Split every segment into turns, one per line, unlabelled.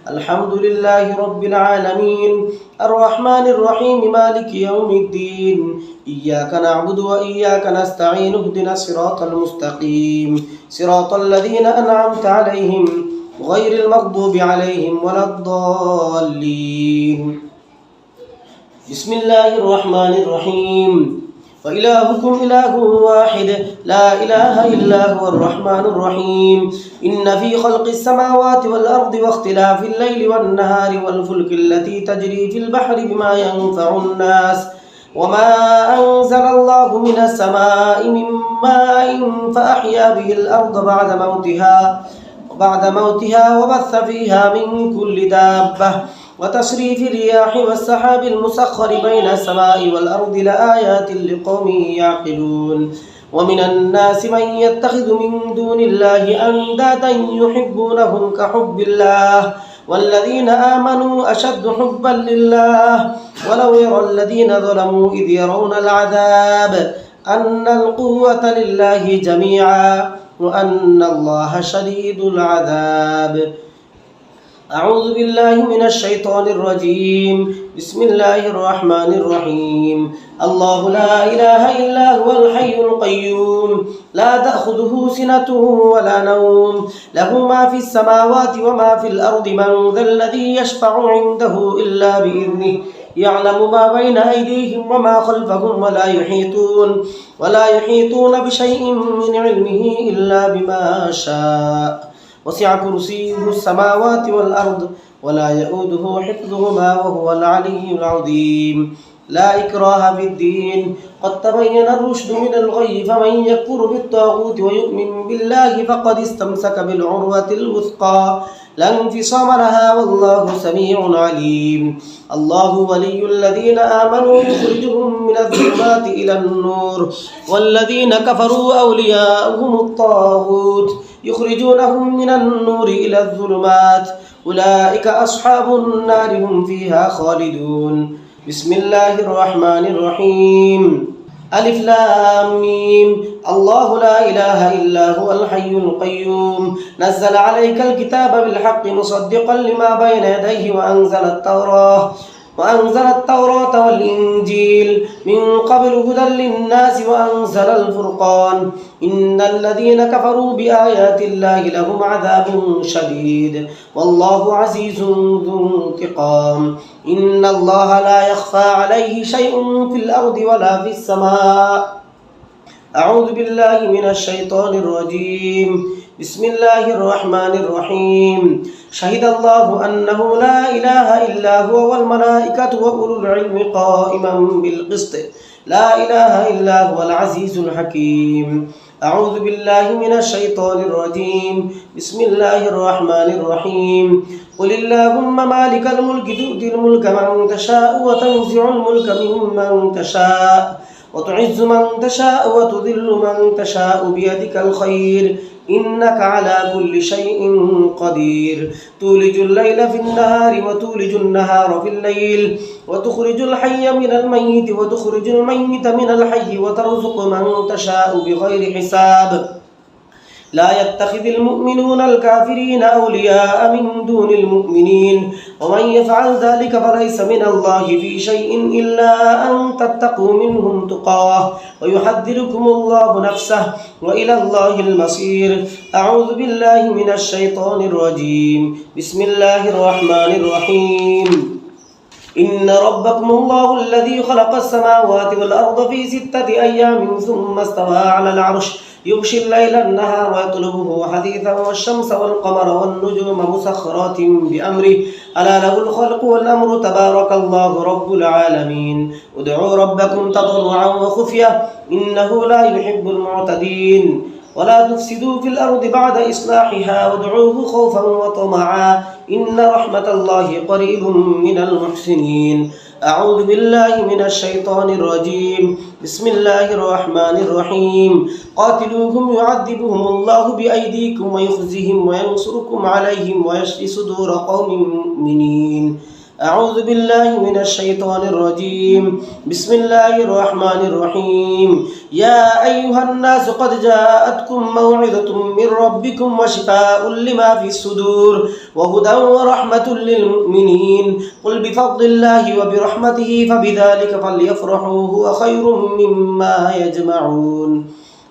الحمد لله رب العالمين الرحمن الرحيم مالك يوم الدين إياك نعبد وإياك نستعين اهدنا الصراط المستقيم صراط الذين أنعمت عليهم غير المغضوب عليهم ولا الضالين بسم الله الرحمن الرحيم وإلهكم إله واحد لا إله إلا هو الرحمن الرحيم إن في خلق السماوات والأرض واختلاف الليل والنهار والفلك التي تجري في البحر بما ينفع الناس وما أنزل الله من السماء من ماء فأحيا به الأرض بعد موتها وبث فيها من كل دابة وتصريف الرياح والسحاب المسخر بين السماء والأرض لآيات لقوم يعقلون ومن الناس من يتخذ من دون الله أندادا يحبونهم كحب الله والذين آمنوا أشد حبا لله ولو يرى الذين ظلموا إذ يرون العذاب أن القوة لله جميعا وأن الله شديد العذاب أعوذ بالله من الشيطان الرجيم بسم الله الرحمن الرحيم الله لا إله إلا هو الحي القيوم لا تأخذه سنة ولا نوم له ما في السماوات وما في الأرض من ذا الذي يشفع عنده إلا بإذنه يعلم ما بين أيديهم وما خلفهم ولا يحيطون بشيء من علمه إلا بما شاء وسع كرسيه السماوات والأرض ولا يؤوده حفظهما وهو العلي العظيم لا إكراه في الدين قد تبين الرشد من الغي فمن يكفر بالطاغوت ويؤمن بالله فقد استمسك بالعروة الوثقى لا انفصام لها والله سميع عليم الله ولي الذين آمنوا يخرجهم من الظلمات إلى النور والذين كفروا أولياؤهم الطاغوت يخرجونهم من النور إلى الظلمات أولئك أصحاب النار هم فيها خالدون بسم الله الرحمن الرحيم ألف لام ميم الله لا إله إلا هو الحي القيوم نزل عليك الكتاب بالحق مصدقا لما بين يديه وأنزل التوراة والإنجيل من قبل هدى للناس وأنزل الفرقان إن الذين كفروا بآيات الله لهم عذاب شديد والله عزيز ذو انتقام إن الله لا يخفى عليه شيء في الأرض ولا في السماء أعوذ بالله من الشيطان الرجيم بسم الله الرحمن الرحيم شهد الله أنه لا إله إلا هو والملائكة وأولو العلم قائما بالقسط لا إله إلا هو العزيز الحكيم أعوذ بالله من الشيطان الرجيم بسم الله الرحمن الرحيم قل اللهم مالك الملك تؤتي الملك من تشاء وتنزع الملك ممن تشاء وتعز من تشاء وتذل من تشاء بيدك الخير إنك على كل شيء قدير تولج الليل في النهار وتولج النهار في الليل وتخرج الحي من الميت وتخرج الميت من الحي وترزق من تشاء بغير حساب لا يتخذ المؤمنون الكافرين أولياء من دون المؤمنين ومن يفعل ذلك فليس من الله في شيء إلا أن تتقوا منهم تقاه ويحذركم الله نفسه وإلى الله المصير أعوذ بالله من الشيطان الرجيم بسم الله الرحمن الرحيم إن ربكم الله الذي خلق السماوات والأرض في 6 أيام ثم استوى على العرش يغشي الليل النهار يطلبه حثيثا والشمس والقمر والنجوم مسخرات بأمره ألا له الخلق والأمر تبارك الله رب العالمين ادعوا ربكم تضرعا وخفية إنه لا يحب المعتدين ولا تفسدوا في الأرض بعد إصلاحها وادعوه خوفا وطمعا إن رحمة الله قريب من المحسنين أعوذ بالله من الشيطان الرجيم بسم الله الرحمن الرحيم قاتلوهم يعذبهم الله بأيديكم ويخزهم وينصركم عليهم ويشفي صدور قوم مؤمنين أعوذ بالله من الشيطان الرجيم بسم الله الرحمن الرحيم يا أيها الناس قد جاءتكم موعظة من ربكم وشفاء لما في الصدور وهدى ورحمة للمؤمنين قل بفضل الله وبرحمته فبذلك فليفرحوا هو خير مما يجمعون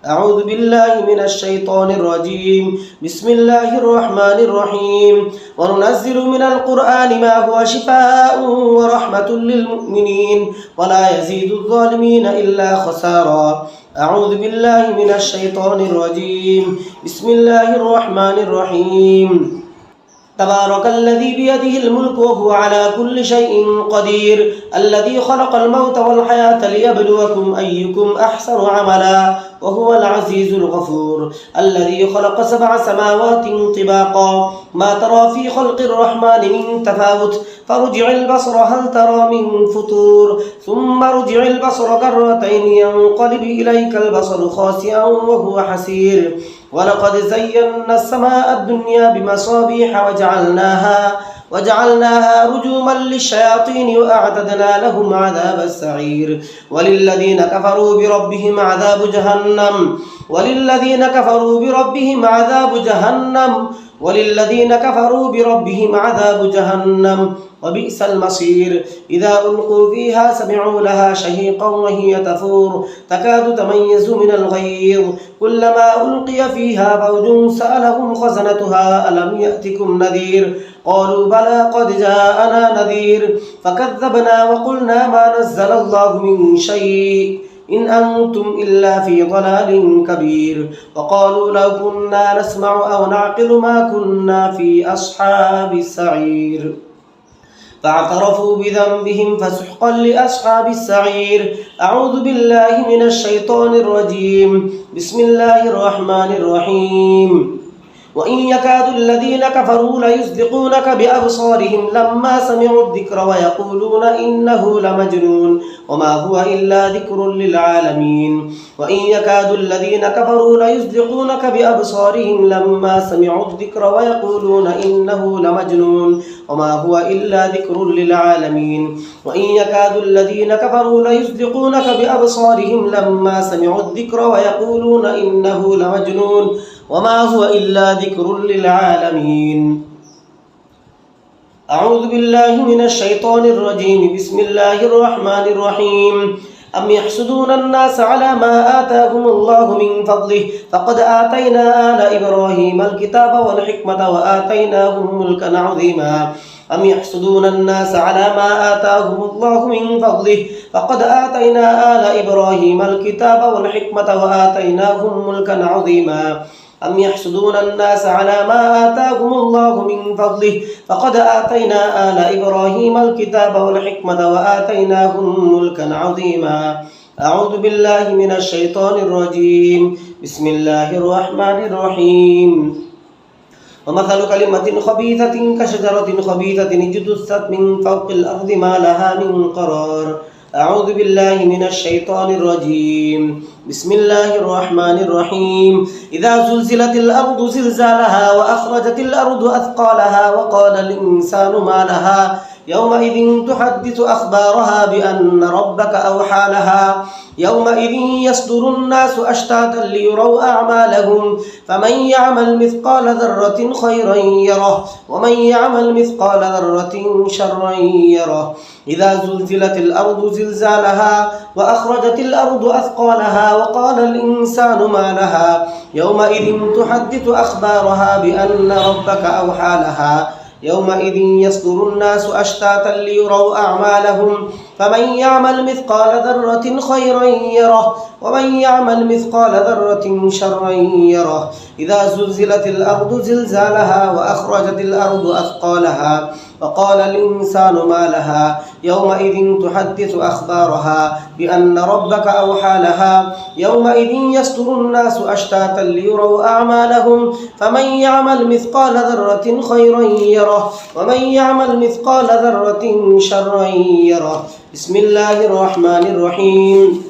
أعوذ بالله من الشيطان الرجيم بسم الله الرحمن الرحيم وننزل من القرآن ما هو شفاء ورحمة للمؤمنين ولا يزيد الظالمين إلا خسارا أعوذ بالله من الشيطان الرجيم بسم الله الرحمن الرحيم تبارك الذي بيده الملك وهو على كل شيء قدير الذي خلق الموت والحياة ليبلوكم أيكم أحسن عملا وهو العزيز الغفور الذي خلق 7 سماوات طباقا ما ترى في خلق الرحمن من تفاوت فارجع البصر هل ترى من فطور ثم ارجع البصر كرتين ينقلب إليك البصر خاسئا وهو حسير ولقد زينا السماء الدنيا بمصابيح وجعلناها رجوما للشياطين وأعتدنا لهم عذاب السعير وللذين كفروا بربهم عذاب جهنم وبئس المصير إذا ألقوا فيها سمعوا لها شهيقا وهي تفور تكاد تميز من الغيظ كلما ألقي فيها فوج سألهم خزنتها ألم يأتكم نذير قالوا بلى قد جاءنا نذير فكذبنا وقلنا ما نزل الله من شيء إن أنتم إلا في ضلال كبير وقالوا لو كنا نسمع أو نعقل ما كنا في أصحاب السعير فاعترفوا بذنبهم فسحقا لأصحاب السعير أعوذ بالله من الشيطان الرجيم بسم الله الرحمن الرحيم وإن يكاد الذين كفروا ليزلقونك بأبصارهم لما سمعوا الذكر ويقولون إنه لمجنون وما هو إلا ذكر للعالمين وإن يكاد الذين كفروا ليزلقونك بأبصارهم لما سمعوا الذكر ويقولون إنه لمجنون وما هو إلا ذكر للعالمين وإن يكاد الذين كفروا ليزلقونك بأبصارهم لما سمعوا الذكر ويقولون إنه لمجنون وما هو إلا ذكر للعالمين أعوذ بالله من الشيطان الرجيم بسم الله الرحمن الرحيم أم يحسدون الناس على ما آتاهم الله من فضله فقد آتينا آل إبراهيم الكتاب والحكمة وآتيناهم ملكا عظيما أم يحسدون الناس على ما آتاهم الله من فضله فقد آتينا آل إبراهيم الكتاب والحكمة وآتيناهم ملكا عظيما أم يحسدون الناس على ما آتاهم الله من فضله فقد آتينا آل إبراهيم الكتاب والحكمة وآتيناهم ملكا عظيما أعوذ بالله من الشيطان الرجيم بسم الله الرحمن الرحيم ومثل كلمة خبيثة كشجرة خبيثة اجتثت من فوق الأرض ما لها من قرار أعوذ بالله من الشيطان الرجيم بسم الله الرحمن الرحيم إذا زلزلت الأرض زلزالها وأخرجت الأرض أثقالها وقال الإنسان ما لها يومئذ تحدث أخبارها بأن ربك أوحى لها يومئذ يصدر الناس أشتاتا ليروا أعمالهم فمن يعمل مثقال ذرة خيرا يره ومن يعمل مثقال ذرة شرا يره إذا زلزلت الأرض زلزالها وأخرجت الأرض أثقالها وقال الإنسان ما لها يومئذ تحدث أخبارها بأن ربك أوحى لها يومئذ يصدر الناس أشتاتا ليروا أعمالهم فمن يعمل مثقال ذرة خيرا يره ومن يعمل مثقال ذرة شرا يره إذا زلزلت الأرض زلزالها وأخرجت الأرض أثقالها وقال الإنسان ما لها يومئذ تحدث أخبارها بأن ربك أوحى لها يومئذ يصدر الناس أشتاتا ليروا أعمالهم فمن يعمل مثقال ذرة خيرا يره ومن يعمل مثقال ذرة شرا يره بسم الله الرحمن الرحيم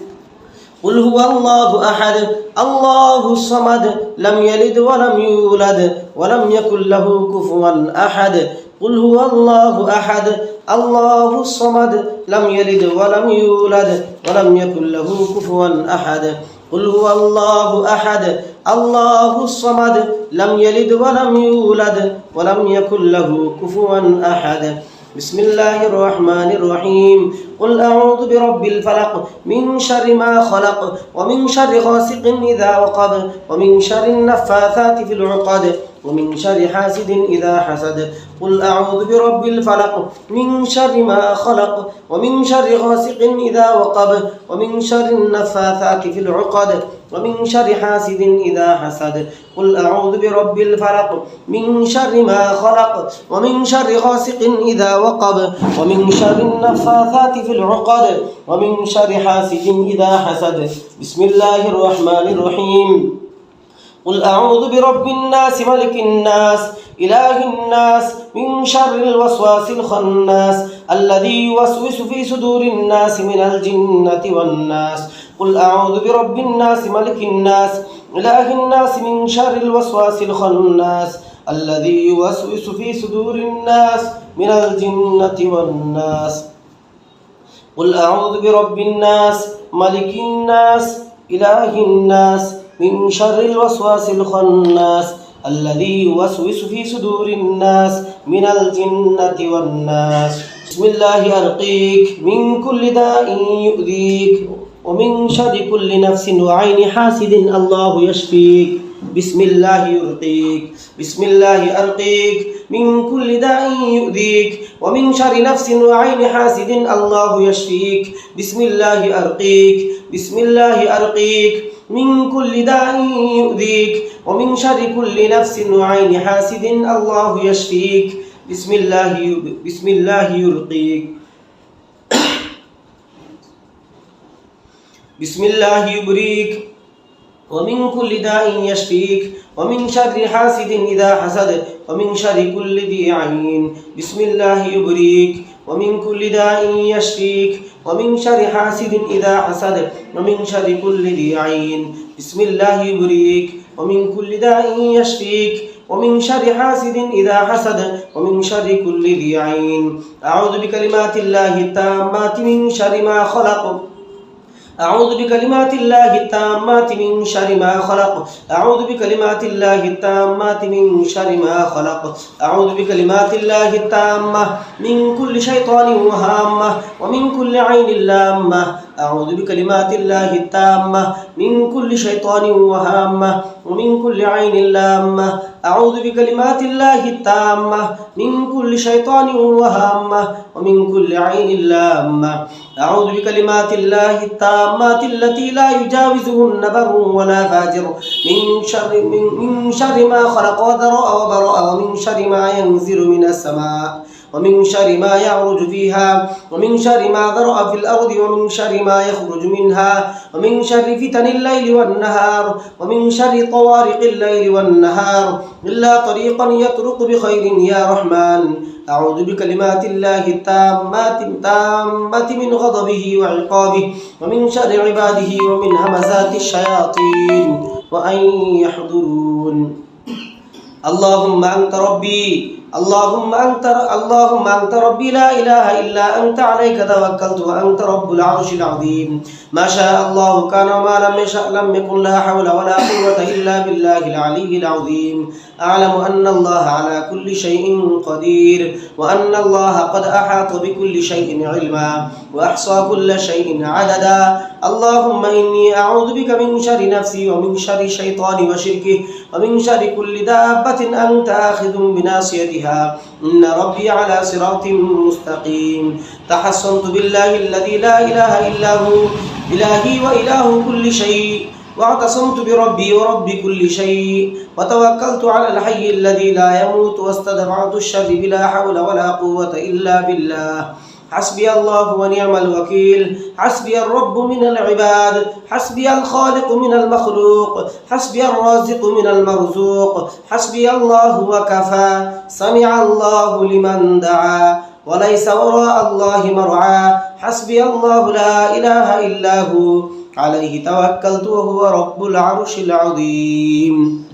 قل هو الله أحد الله الصمد لم يلد ولم يولد ولم يكن له كفوا أحد قل هو الله أحد الله الصمد لم يلد ولم يولد ولم يكن له كفوا أحد قل هو الله أحد الله الصمد لم يلد ولم يولد ولم يكن له كفوا أحد بسم الله الرحمن الرحيم قل أعوذ برب الفلق من شر ما خلق ومن شر غاسق إذا وقب ومن شر النفاثات في العقد ومن شر حاسد إذا حسد قل أعوذ برب الفلق من شر ما خلق ومن شر غاسق إذا وقب ومن شر النفاثات في العقد ومن شر حاسد إذا حسد قل أعوذ برب الفلق من شر ما خلق ومن شر غاسق إذا وقب ومن شر النفاثات في العقد ومن شر حاسد إذا حسد بسم الله الرحمن الرحيم قل أعوذ برب الناس ملك الناس إله الناس من شر الوسواس الخناس الذي يوسوس في صدور الناس من الجنة والناس قل أعوذ برب الناس ملك الناس إله الناس من شر الوسواس الخناس الذي يوسوس في صدور الناس من الجنة والناس قل أعوذ برب الناس ملك الناس إله الناس من شر الوسواس الخناس الذي يوسوس في صدور الناس من الجنة والناس بسم الله أرقيك من كل داء يؤذيك ومن شر كل نفس وعين حاسد الله يشفيك بسم الله يرقيك بسم الله أرقيك من كل داء يؤذيك ومن شر نفس وعين حاسد الله يشفيك بسم الله أرقيك بسم الله أرقيك من كل داء يؤذيك ومن شر كل نفس وعين حاسد الله يشفيك بسم الله يرقيك بسم الله يبريك ومن كل داء يشفيك ومن شر حاسد إذا حسد ومن شر كل ذي عين بسم الله يبريك ومن كل داء يشفيك ومن شر حاسد إذا حسد ومن شر كل ذي عين بسم الله يبريك ومن كل داء يشفيك ومن شر حاسد إذا حسد ومن شر كل ذي عين أعوذ بكلمات الله التامات من شر ما خلق أعوذ بكلمات الله التامات من شر ما خلق أعوذ بكلمات الله التامات من شر ما خلق أعوذ بكلمات الله التامة من كل شيطان وهامة ومن كل عين لامة أعوذ بكلمات الله التامة من كل شيطان وهامة ومن كل عين لامة أعوذ بكلمات الله التامة من كل شيطان وهامة ومن كل عين لامة أعوذ بكلمات الله التامات التي لا يجاوزهن بر ولا فاجر من شر ما خلق وذرأ وبرأ ومن شر ما ينزل من السماء ومن شر ما يعرج فيها ومن شر ما ذرأ في الأرض ومن شر ما يخرج منها ومن شر فتن الليل والنهار ومن شر طوارق الليل والنهار إلا طريقا يطرق بخير يا رحمن أعوذ بكلمات الله التامة من غضبه وعقابه ومن شر عباده ومن همزات الشياطين وأن يحضرون اللهم أنت ربي اللهم أنت ربي لا إله إلا أنت عليك توكلت وأنت رب العرش العظيم ما شاء الله كان وما لم يشأ لم يكن لا حول ولا قوة إلا بالله العلي العظيم أعلم أن الله على كل شيء قدير وأن الله قد أحاط بكل شيء علما وأحصى كل شيء عددا اللهم إني أعوذ بك من شر نفسي ومن شر الشيطان وشركه ومن شر كل دابة أنت آخذ بناصيتها إن ربي على صراط مستقيم تحصنت بالله الذي لا إله إلا هو إلهي وإله كل شيء واعتصمت بربي ورب كل شيء وتوكلت على الحي الذي لا يموت واستدفعت الشر بلا حول ولا قوة إلا بالله حسبي الله ونعم الوكيل حسبي الرب من العباد حسبي الخالق من المخلوق حسبي الرازق من المرزوق حسبي الله وكفى سمع الله لمن دعا وليس وراء الله مرعى حسبي الله لا إله إلا هو عليه توكلت وهو رب العرش العظيم